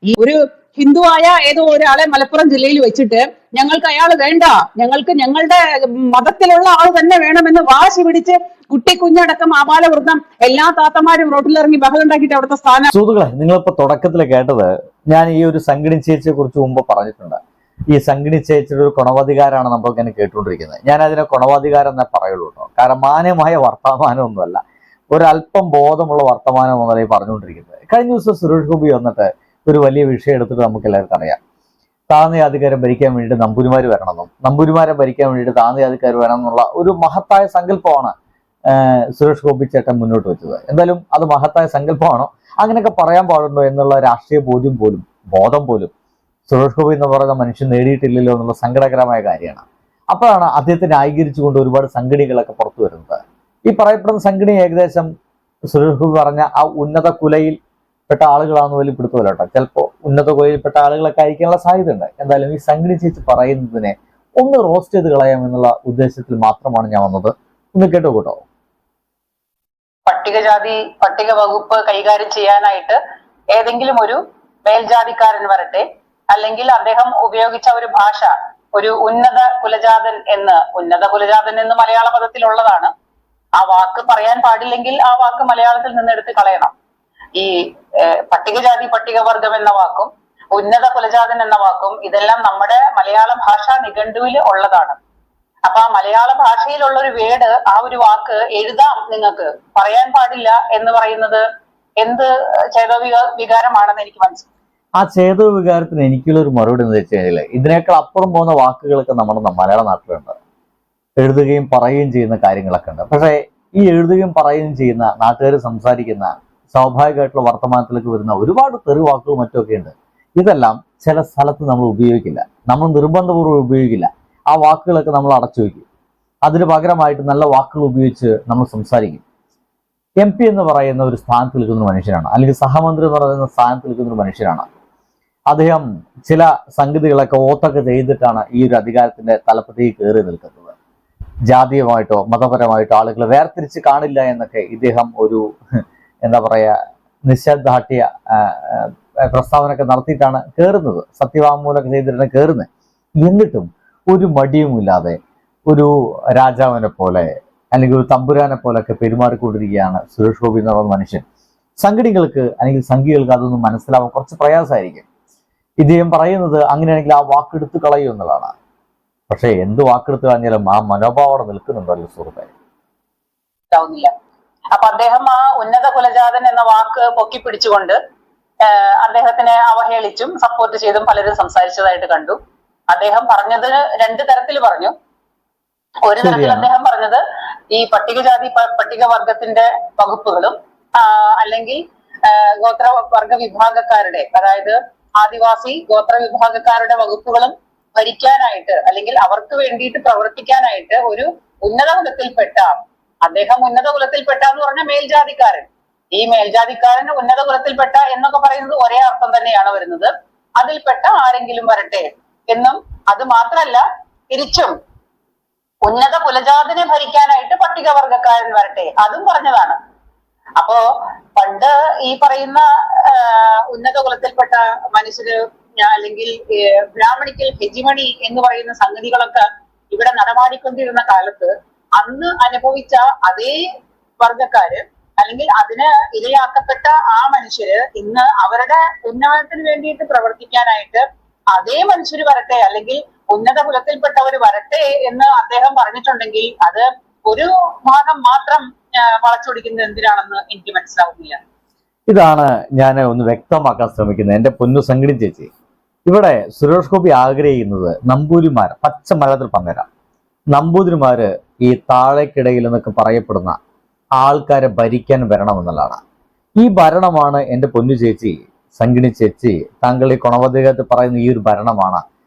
ഈ ഒരു ഹിന്ദുവായ ഏതോ ഒരാളെ മലപ്പുറം ജില്ലയിൽ വെച്ചിട്ട് ഞങ്ങൾക്ക് അയാൾ വേണ്ട, ഞങ്ങൾക്ക് ഞങ്ങളുടെ മതത്തിലുള്ള ആൾ തന്നെ വേണമെന്ന് വാശി പിടിച്ച് കുട്ടി കുഞ്ഞടക്കം ആബാലവൃദ്ധം എല്ലാ താത്തമാരും റോട്ടിലിറങ്ങി ബഹളം ഉണ്ടാക്കിയിട്ട് അവിടുത്തെ സ്ഥാനം. സുഹൃത്തുക്കളെ, നിങ്ങളിപ്പോ തുടക്കത്തിൽ കേട്ടത് ഞാൻ ഈ ഒരു സംഗിണി ചേച്ചിയെ കുറിച്ച് മുമ്പ് പറഞ്ഞിട്ടുണ്ട്. ഈ സംഗിണി ചേച്ചിയുടെ ഒരു കുണവാധികാരാണ് നമ്മൾ ഇങ്ങനെ കേട്ടുകൊണ്ടിരിക്കുന്നത്. ഞാൻ അതിനെ കുണവാധികാരം എന്നേ പറയുള്ളൂ കേട്ടോ. കാരണം മാന്യമായ വർത്തമാനമൊന്നുമല്ല, ഒരല്പം ബോധമുള്ള വർത്തമാനം എന്നല്ല ഈ പറഞ്ഞുകൊണ്ടിരിക്കുന്നത്. കഴിഞ്ഞ ദിവസം സുരേഷ് ഗോപി വന്നിട്ട് ഒരു വലിയ വിഷയം എടുത്തിട്ട് നമുക്ക് എല്ലാവർക്കും അറിയാം. താഴ്ന്നജാതിക്കാരെ ഭരിക്കാൻ വേണ്ടിയിട്ട് നമ്പൂരിമാർ വരണമെന്നും നമ്പൂരിമാരെ ഭരിക്കാൻ വേണ്ടിയിട്ട് താഴ്ന്നജാതിക്കാർ വരണം എന്നുള്ള ഒരു മഹത്തായ സങ്കല്പമാണ് സുരേഷ് ഗോപി ചേട്ടൻ മുന്നോട്ട് വെച്ചത്. എന്തായാലും അത് മഹത്തായ സങ്കല്പമാണോ, അങ്ങനെയൊക്കെ പറയാൻ പാടുണ്ടോ എന്നുള്ള രാഷ്ട്രീയ ബോധം പോലും സുരേഷ് ഗോപി എന്ന് പറയുന്ന മനുഷ്യൻ നേടിയിട്ടില്ലല്ലോ എന്നുള്ള സങ്കടകരമായ കാര്യമാണ്. അപ്പോഴാണ് അദ്ദേഹത്തെ ന്യായീകരിച്ചുകൊണ്ട് ഒരുപാട് സംഘടനകളൊക്കെ പുറത്തു വരുന്നത്. ഈ പറയപ്പെടുന്ന സംഘടന ഏകദേശം സുരേഷ് ഗോപി പറഞ്ഞ ആ ഉന്നത കുലയിൽ പെട്ട ആളുകളാണെന്ന് വലിയ പിടുത്തമല്ല കേട്ടോ. ചിലപ്പോൾ ഉന്നത കുലയിൽപ്പെട്ട ആളുകളൊക്കെ ആയിരിക്കാനുള്ള സാധ്യതയുണ്ട്. എന്തായാലും ഈ സംഘടന ചേച്ചി പറയുന്നതിനെ ഒന്ന് റോസ്റ്റ് ചെയ്ത് കളയാം എന്നുള്ള ഉദ്ദേശത്തിൽ മാത്രമാണ് ഞാൻ വന്നത്. ഒന്ന് കേട്ടോ കേട്ടോ. പട്ടികജാതി പട്ടിക വകുപ്പ് കൈകാര്യം ചെയ്യാനായിട്ട് ഏതെങ്കിലും ഒരു മേൽജാതിക്കാരൻ വരട്ടെ, അല്ലെങ്കിൽ അദ്ദേഹം ഉപയോഗിച്ച ഒരു ഭാഷ ഒരു ഉന്നത കുലജാതൻ എന്ന് മലയാള പദത്തിലുള്ളതാണ്. ആ വാക്ക് പറയാൻ പാടില്ലെങ്കിൽ ആ വാക്ക് മലയാളത്തിൽ നിന്ന് എടുത്ത് കളയണം. ഈ പട്ടികജാതി പട്ടികവർഗം എന്ന വാക്കും ഉന്നത കുലജാതൻ എന്ന വാക്കും ഇതെല്ലാം നമ്മുടെ മലയാള ഭാഷാ നിഘണ്ടുവിൽ ഉള്ളതാണ്. അപ്പൊ ആ മലയാള ഭാഷയിലുള്ള ഒരു വേർഡ്, ആ ഒരു വാക്ക് എഴുതാം, നിങ്ങൾക്ക് പറയാൻ പാടില്ല എന്ന് പറയുന്നത് എന്ത് ചേതോ വികാരമാണെന്ന് എനിക്ക് മനസ്സിലായി. ആ ചേതോ വികാരത്തിന് എനിക്കുള്ള ഒരു മറുപടി എന്ന് വെച്ച് കഴിഞ്ഞാൽ, ഇതിനേക്കാൾ അപ്പുറം പോകുന്ന വാക്കുകളൊക്കെ നമ്മുടെ മലയാള നാട്ടിലുണ്ട്. എഴുതുകയും പറയുകയും ചെയ്യുന്ന കാര്യങ്ങളൊക്കെ ഉണ്ട്. പക്ഷേ ഈ എഴുതുകയും പറയുകയും ചെയ്യുന്ന നാട്ടുകാർ സംസാരിക്കുന്ന സ്വാഭാവികമായിട്ടുള്ള വർത്തമാനത്തിലേക്ക് വരുന്ന ഒരുപാട് തെറി വാക്കുകൾ മറ്റൊക്കെ ഉണ്ട്. ഇതെല്ലാം ചില സ്ഥലത്ത് നമ്മൾ ഉപയോഗിക്കില്ല, നമ്മൾ നിർബന്ധപൂർവ്വം ഉപയോഗിക്കില്ല. ആ വാക്കുകളൊക്കെ നമ്മൾ അടച്ചു വയ്ക്കും. അതിന് പകരമായിട്ട് നല്ല വാക്കുകൾ ഉപയോഗിച്ച് നമ്മൾ സംസാരിക്കും. MP എന്ന് പറയുന്ന ഒരു സ്ഥാനത്ത് നിൽക്കുന്ന ഒരു മനുഷ്യനാണ്, അല്ലെങ്കിൽ സഹമന്ത്രി എന്ന് പറയുന്ന സ്ഥാനത്ത് നിൽക്കുന്ന ഒരു മനുഷ്യനാണ്. അദ്ദേഹം ചില സംഗതികളൊക്കെ ഓത്തൊക്കെ ചെയ്തിട്ടാണ് ഈ ഒരു അധികാരത്തിന്റെ തലപ്പത്തേക്ക് കയറി നിൽക്കുന്നത്. ജാതീയമായിട്ടോ മതപരമായിട്ടോ ആളുകളെ വേർതിരിച്ച് കാണില്ല എന്നൊക്കെ ഇദ്ദേഹം ഒരു എന്താ പറയുക നിശ്ചയദാർഢ്യ പ്രസ്താവനയൊക്കെ നടത്തിയിട്ടാണ് കയറുന്നത്. സത്യവാങ്മൂലമൊക്കെ ചെയ്തിട്ടാണ് കയറുന്നത്. എന്നിട്ടും ഒരു മടിയുമില്ലാതെ ഒരു രാജാവിനെ പോലെ അല്ലെങ്കിൽ ഒരു തമ്പുരാനെ പോലെയൊക്കെ പെരുമാറിക്കൊണ്ടിരിക്കുകയാണ് സുരേഷ് ഗോപി എന്ന് പറയുന്ന മനുഷ്യൻ. സംഘടികൾക്ക് അല്ലെങ്കിൽ സംഘികൾക്ക് അതൊന്നും മനസ്സിലാവാൻ കുറച്ച് പ്രയാസമായിരിക്കും. ഇദ്ദേഹം പറയുന്നത് അങ്ങനെയാണെങ്കിൽ ആ വാക്കെടുത്ത് കളയൂ എന്നുള്ളതാണ്. പക്ഷെ എന്ത് വാക്കെടുത്ത് കളഞ്ഞാലും ആ മനോഭാവം നിൽക്കുന്നുണ്ടല്ലോ സുഹൃത്തെ. അപ്പൊ അദ്ദേഹം ആ ഉന്നത കുലജാതൻ എന്ന വാക്ക് പൊക്കി പിടിച്ചുകൊണ്ട് അദ്ദേഹത്തിനെ അവഹേളിച്ചും സപ്പോർട്ട് ചെയ്തും പലരും സംസാരിച്ചതായിട്ട് കണ്ടു. അദ്ദേഹം പറഞ്ഞത് രണ്ട് തരത്തിൽ പറഞ്ഞു. ഒരു തരത്തിൽ അദ്ദേഹം പറഞ്ഞത് ഈ പട്ടികജാതി പട്ടികവർഗത്തിന്റെ വകുപ്പുകളും അല്ലെങ്കിൽ ഗോത്രവർഗ വിഭാഗക്കാരുടെ, അതായത് ആദിവാസി ഗോത്ര വിഭാഗക്കാരുടെ വകുപ്പുകളും ഭരിക്കാനായിട്ട് അല്ലെങ്കിൽ അവർക്ക് വേണ്ടിയിട്ട് പ്രവർത്തിക്കാനായിട്ട് ഒരു ഉന്നത കുലത്തിൽപ്പെട്ട, അദ്ദേഹം ഉന്നത കുലത്തിൽപ്പെട്ട എന്ന് പറഞ്ഞ മേൽജാതിക്കാരൻ, ഈ മേൽജാതിക്കാരൻ ഉന്നത കുലത്തിൽപ്പെട്ട എന്നൊക്കെ പറയുന്നത് ഒരേ അർത്ഥം തന്നെയാണ് വരുന്നത്. അതിൽപ്പെട്ട ആരെങ്കിലും വരട്ടെ എന്നും, അത് മാത്രല്ല തിരിച്ചും ഉന്നത കുലജാതിനെ ഭരിക്കാനായിട്ട് പട്ടികവർഗക്കാരൻ വരട്ടെ അതും പറഞ്ഞതാണ്. അപ്പോ പണ്ട് ഈ പറയുന്ന ഉന്നത കുലത്തിൽപ്പെട്ട മനുഷ്യര് അല്ലെങ്കിൽ ബ്രാഹ്മണിക്കൽ ഹെജിമണി എന്ന് പറയുന്ന സംഗതികളൊക്കെ ഇവിടെ നടമാടിക്കൊണ്ടിരുന്ന കാലത്ത് അന്ന് അനുഭവിച്ച അതേ വർഗക്കാര് അല്ലെങ്കിൽ അതിന് ഇരയാക്കപ്പെട്ട ആ മനുഷ്യര് ഇന്ന് അവരുടെ ഉന്നമനത്തിന് വേണ്ടിയിട്ട് പ്രവർത്തിക്കാനായിട്ട് അതേ മനുഷ്യര് വരട്ടെ അല്ലെങ്കിൽ ഉന്നത കുലത്തിൽപ്പെട്ടവർ വരട്ടെ എന്ന് അദ്ദേഹം പറഞ്ഞിട്ടുണ്ടെങ്കിൽ അത് ഒരു ഭാഗം മാത്രം വളച്ചൊടിക്കുന്നത് എന്തിനാണെന്ന് എനിക്ക് മനസ്സിലാവുന്നില്ല. ഇതാണ് ഞാൻ ഒന്ന് വ്യക്തമാക്കാൻ ശ്രമിക്കുന്നത്. എന്റെ പൊന്നു സംഘടി ചേച്ചി, ഇവിടെ സുരേഷ് ഗോപി ആഗ്രഹിക്കുന്നത് നമ്പൂതിരിമാർ, പച്ച മലയാളത്തിൽ പറഞ്ഞുതരാം, നമ്പൂതിരിമാര് ഈ താഴേക്കിടയിൽ എന്നൊക്കെ പറയപ്പെടുന്ന ആൾക്കാരെ ഭരിക്കാൻ വരണമെന്നുള്ളതാണ്. ഈ ഭരണമാണ് എൻ്റെ പൊന്നു ചേച്ചി, സംഘിണി ചേച്ചി, താങ്കൾ ഈ കുണവധികത്തിൽ പറയുന്ന ഈ ഒരു ഭരണമാണ്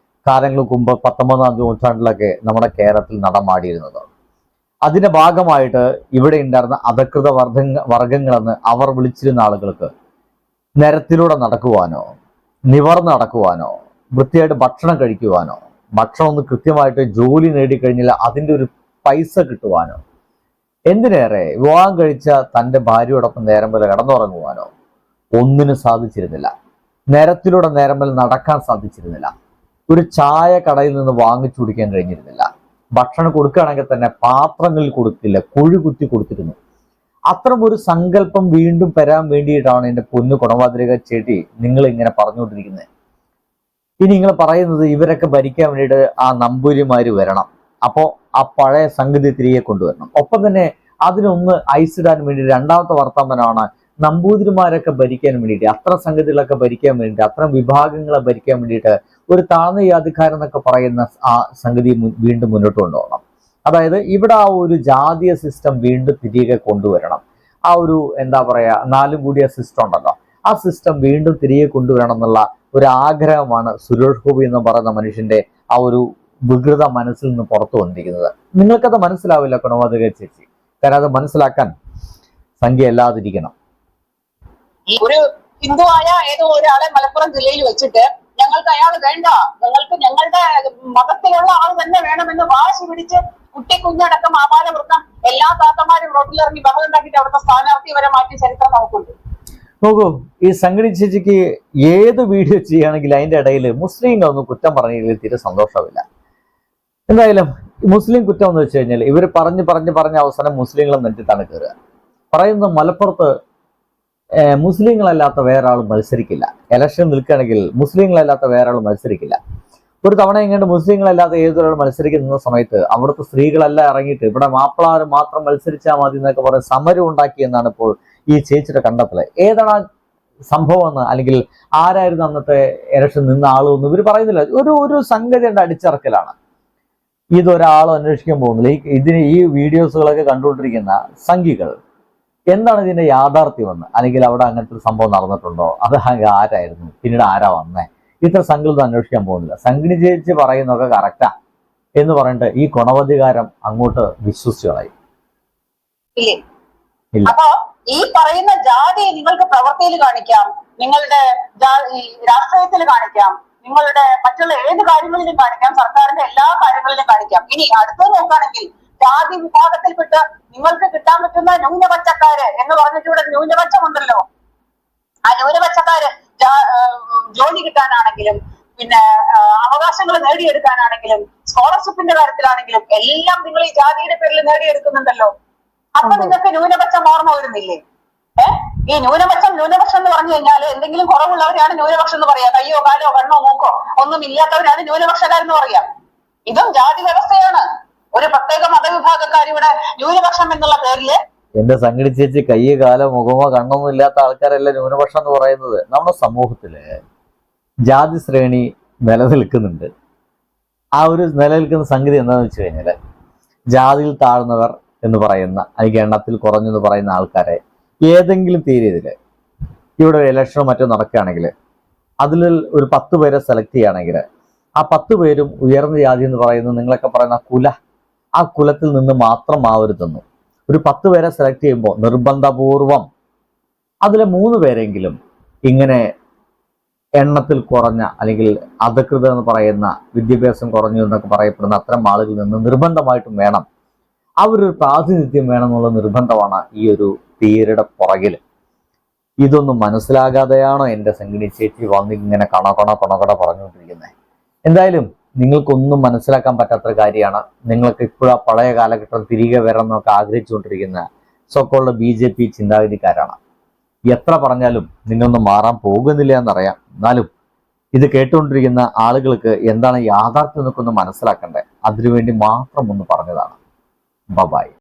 കാലങ്ങൾക്ക് മുമ്പ് 19ാം നൂറ്റാണ്ടിലൊക്കെ നമ്മുടെ കേരളത്തിൽ നടമാടിയിരുന്നത്. അതിന്റെ ഭാഗമായിട്ട് ഇവിടെ ഉണ്ടായിരുന്ന അധകൃത വർഗങ്ങളെന്ന് അവർ വിളിച്ചിരുന്ന ആളുകൾക്ക് നിരത്തിലൂടെ നടക്കുവാനോ നിവർന്ന് നടക്കുവാനോ വൃത്തിയായിട്ട് ഭക്ഷണം കഴിക്കുവാനോ ഭക്ഷണം ഒന്ന് കൃത്യമായിട്ട് ജോലി നേടിക്കഴിഞ്ഞാൽ അതിൻ്റെ ഒരു പൈസ കിട്ടുവാനോ, എന്തിനേറെ വിവാഹം കഴിച്ച തൻ്റെ ഭാര്യയോടൊപ്പം നേരം പോലെ കിടന്നുറങ്ങുവാനോ ഒന്നിനും സാധിച്ചിരുന്നില്ല. നിരത്തിലൂടെ നേരമ്പൽ നടക്കാൻ സാധിച്ചിരുന്നില്ല. ഒരു ചായ കടയിൽ നിന്ന് വാങ്ങിച്ചു കുടിക്കാൻ കഴിഞ്ഞിരുന്നില്ല. ഭക്ഷണം കൊടുക്കുകയാണെങ്കിൽ തന്നെ പാത്രങ്ങളിൽ കൊടുക്കില്ല, കുഴി കുത്തി കൊടുത്തിരുന്നു. അത്തരം ഒരു സങ്കല്പം വീണ്ടും വരാൻ വേണ്ടിയിട്ടാണ് എൻ്റെ പൊന്നു കുണവാതിരിക ചേട്ടി നിങ്ങൾ ഇങ്ങനെ പറഞ്ഞുകൊണ്ടിരിക്കുന്നത്. ഇനി നിങ്ങൾ പറയുന്നത് ഇവരൊക്കെ ഭരിക്കാൻ വേണ്ടിയിട്ട് ആ നമ്പൂരിമാര് വരണം, അപ്പോൾ ആ പഴയ സംഗതി തിരികെ കൊണ്ടുവരണം. ഒപ്പം തന്നെ അതിനൊന്ന് ഐസിടാൻ വേണ്ടി രണ്ടാമത്തെ വർത്തമാനമാണ് നമ്പൂതിരിമാരൊക്കെ ഭരിക്കാൻ വേണ്ടിയിട്ട്, അത്തരം സംഗതികളൊക്കെ ഭരിക്കാൻ വേണ്ടിയിട്ട്, അത്തരം വിഭാഗങ്ങളെ ഭരിക്കാൻ വേണ്ടിയിട്ട് ഒരു താഴ്ന്ന ജാതിക്കാരെന്നൊക്കെ പറയുന്ന ആ സംഗതി വീണ്ടും മുന്നോട്ട് കൊണ്ടുപോകണം. അതായത് ഇവിടെ ആ ഒരു ജാതീയ സിസ്റ്റം വീണ്ടും തിരികെ കൊണ്ടുവരണം. ആ ഒരു എന്താ പറയാ, നാലും കൂടിയ സിസ്റ്റം ഉണ്ടല്ലോ, ആ സിസ്റ്റം വീണ്ടും തിരികെ കൊണ്ടുവരണം എന്നുള്ള ഒരു ആഗ്രഹമാണ് സുരേഷ് ഗോപി എന്ന് പറയുന്ന മനുഷ്യന്റെ ആ ഒരു വികൃത മനസ്സിൽ നിന്ന് പുറത്തു വന്നിരിക്കുന്നത്. നിങ്ങൾക്കത് മനസ്സിലാവില്ല കുണവാതിക ചേച്ചി, കാരണം അത് മനസ്സിലാക്കാൻ സംഖ്യ അല്ലാതിരിക്കണം. ഒരു ഹിന്ദുവായ ഏതോ ഒരാളെ മലപ്പുറം ജില്ലയിൽ വെച്ചിട്ട് ഞങ്ങൾക്ക് അയാൾ വേണ്ട, ഞങ്ങൾക്ക് ഞങ്ങളുടെ മതത്തിലുള്ള ആൾ തന്നെ വേണമെന്ന് വാശി പിടിച്ച് കുട്ടി കുഞ്ഞടക്കം ആപാലവൃത്തം എല്ലാ താത്തമാരും റോഡിലിറങ്ങി ബഹളം ഉണ്ടാക്കിയിട്ട് അവിടുത്തെ സ്ഥാനാർത്ഥി വരെ മാറ്റിയ ചരിത്രം നമുക്കുണ്ട്. നോക്കൂ, ഈ സംഘടി ചേച്ചിക്ക് ഏത് വീഡിയോ ചെയ്യുകയാണെങ്കിൽ അതിന്റെ ഇടയിൽ മുസ്ലിങ്ങളൊന്നും കുറ്റം പറഞ്ഞതിൽ തീരെ സന്തോഷമില്ല. എന്തായാലും മുസ്ലിം കുറ്റം എന്ന് വെച്ച് കഴിഞ്ഞാൽ ഇവർ പറഞ്ഞ് അവസാനം മുസ്ലിങ്ങളെ നെറ്റിത്താണ് കയറുക. പറയുന്നത് മലപ്പുറത്ത് മുസ്ലിങ്ങളല്ലാത്ത വേറെ ആൾ മത്സരിക്കില്ല, ഇലക്ഷൻ നിൽക്കുകയാണെങ്കിൽ മുസ്ലിങ്ങളല്ലാത്ത വേറെ ആൾ മത്സരിക്കില്ല. ഒരു തവണ എങ്ങാണ്ട് മുസ്ലിങ്ങളല്ലാത്ത ഏതൊരാൾ മത്സരിക്കുന്ന സമയത്ത് അവിടുത്തെ സ്ത്രീകളെല്ലാം ഇറങ്ങിയിട്ട് ഇവിടെ മാപ്പിളാർ മാത്രം മത്സരിച്ചാൽ മതി എന്നൊക്കെ പറഞ്ഞ് സമരം ഉണ്ടാക്കി എന്നാണ് ഇപ്പോൾ ഈ ചേച്ചിയുടെ കണ്ടെത്തല്. ഏതാണ് സംഭവം എന്ന്, അല്ലെങ്കിൽ ആരായിരുന്നു അന്നത്തെ ഇലക്ഷൻ നിന്ന ആളൊന്നും ഇവർ പറയുന്നില്ല. ഒരു സംഗതിയുടെ അടിച്ചിറക്കലാണ്. ഇതൊരാളും അന്വേഷിക്കാൻ പോകുന്നില്ല. ഈ വീഡിയോസുകളൊക്കെ കണ്ടുകൊണ്ടിരിക്കുന്ന സംഘികൾ എന്താണ് ഇതിന്റെ യാഥാർത്ഥ്യമെന്ന്, അല്ലെങ്കിൽ അവിടെ അങ്ങനത്തെ ഒരു സംഭവം നടന്നിട്ടുണ്ടോ, അത് ആരായിരുന്നു, പിന്നീട് ആരാ വന്നേ, ഇത്ര സംഘികളൊന്നും അന്വേഷിക്കാൻ പോകുന്നില്ല. സംഘിണി ചേച്ചി പറയുന്നതൊക്കെ കറക്റ്റാ എന്ന് പറഞ്ഞിട്ട് ഈ ഗുണവധികാരം അങ്ങോട്ട് വിശ്വസിച്ചു കളയും. അപ്പോ ഈ പറയുന്ന ജാതി നിങ്ങൾക്ക് പ്രവൃത്തിയിൽ കാണിക്കാം, നിങ്ങളുടെ രാഷ്ട്രീയത്തിൽ കാണിക്കാം, നിങ്ങളുടെ മറ്റുള്ള ഏത് കാര്യങ്ങളിലും കാണിക്കാം, സർക്കാരിന്റെ എല്ലാ കാര്യങ്ങളിലും കാണിക്കാം. ഇനി അടുത്തത് നോക്കുകയാണെങ്കിൽ ജാതി വിഭാഗത്തിൽപ്പെട്ട് നിങ്ങൾക്ക് കിട്ടാൻ പറ്റുന്ന ന്യൂനപക്ഷക്കാര് എന്ന് പറഞ്ഞിട്ട് ഇവിടെ ന്യൂനപക്ഷമുണ്ടല്ലോ. ആ ന്യൂനപക്ഷക്കാര് ജോലി കിട്ടാനാണെങ്കിലും പിന്നെ അവകാശങ്ങൾ നേടിയെടുക്കാനാണെങ്കിലും സ്കോളർഷിപ്പിന്റെ കാര്യത്തിലാണെങ്കിലും എല്ലാം നിങ്ങൾ ഈ ജാതിയുടെ പേരിൽ നേടിയെടുക്കുന്നുണ്ടല്ലോ. അപ്പൊ നിങ്ങൾക്ക് ന്യൂനപക്ഷം ഓർമ്മ വരുന്നില്ലേ? ഈ ന്യൂനപക്ഷം എന്ന് പറഞ്ഞു കഴിഞ്ഞാൽ എന്തെങ്കിലും കുറവുള്ളവരാണ് ന്യൂനപക്ഷം എന്ന് പറയാ. കയ്യോ കാലോ കണ്ണോ മൂക്കോ ഒന്നും ഇല്ലാത്തവരാണ് ന്യൂനപക്ഷക്കാരെന്ന് പറയാം. ഇതും ജാതി വ്യവസ്ഥയാണ്. ഒരു പ്രത്യേക മതവിഭാഗക്കാർ ഇവിടെ ന്യൂനപക്ഷം എന്നുള്ള പേരില്. എന്റെ സംഘടി ചേച്ചി കയ്യോ കാലോ മുഖമോ കണ്ണൊന്നും ഇല്ലാത്ത ആൾക്കാരല്ല ന്യൂനപക്ഷം എന്ന് പറയുന്നത്. നമ്മുടെ സമൂഹത്തില് ജാതി ശ്രേണി നിലനിൽക്കുന്നുണ്ട്. ആ ഒരു നിലനിൽക്കുന്ന സംഗതി എന്താണെന്ന് വെച്ച് കഴിഞ്ഞാല് ജാതിയിൽ താഴ്ന്നവർ എന്ന് പറയുന്ന, അല്ലെങ്കിൽ എണ്ണത്തിൽ കുറഞ്ഞെന്ന് പറയുന്ന ആൾക്കാരെ ഏതെങ്കിലും തീയതിയില് ഇവിടെ ഒരു ഇലക്ഷനോ മറ്റോ നടക്കുകയാണെങ്കിൽ അതിൽ ഒരു 10 പേരെ സെലക്ട് ചെയ്യുകയാണെങ്കിൽ ആ 10 പേരും ഉയർന്ന ജാതി എന്ന് പറയുന്നത് നിങ്ങളൊക്കെ പറയുന്ന ആ കുലത്തിൽ നിന്ന് മാത്രം ആവരുതെന്നു. ഒരു 10 പേരെ സെലക്ട് ചെയ്യുമ്പോൾ നിർബന്ധപൂർവം അതിലെ 3 പേരെങ്കിലും ഇങ്ങനെ എണ്ണത്തിൽ കുറഞ്ഞ, അല്ലെങ്കിൽ അധികൃതർ എന്ന് പറയുന്ന, വിദ്യാഭ്യാസം കുറഞ്ഞു എന്നൊക്കെ പറയപ്പെടുന്ന അത്തരം ആളുകളിൽ നിന്ന് നിർബന്ധമായിട്ടും വേണം, അവരൊരു പ്രാതിനിധ്യം വേണമെന്നുള്ള നിർബന്ധമാണ് ഈ ഒരു തീരുടെ പുറകിൽ. ഇതൊന്നും മനസ്സിലാകാതെയാണോ എൻ്റെ സംഘിണി ചേച്ചി വന്നിങ്ങനെ കണകണ പറഞ്ഞുകൊണ്ടിരിക്കുന്നത്? എന്തായാലും നിങ്ങൾക്കൊന്നും മനസ്സിലാക്കാൻ പറ്റാത്ത കാര്യമാണ്. നിങ്ങൾക്ക് ഇപ്പോഴും ആ പഴയ കാലഘട്ടം തിരികെ വരണമെന്നൊക്കെ ആഗ്രഹിച്ചുകൊണ്ടിരിക്കുന്ന സോക്കോളുടെ BJP ചിന്താഗതിക്കാരാണ്. എത്ര പറഞ്ഞാലും നിങ്ങളൊന്നും മാറാൻ പോകുന്നില്ല എന്നറിയാം. എന്നാലും ഇത് കേട്ടുകൊണ്ടിരിക്കുന്ന ആളുകൾക്ക് എന്താണ് യാഥാർത്ഥ്യം എന്നൊക്കെ ഒന്ന് മനസ്സിലാക്കണ്ടേ, അതിനുവേണ്ടി മാത്രം ഒന്ന് പറഞ്ഞതാണ്. ബൈ.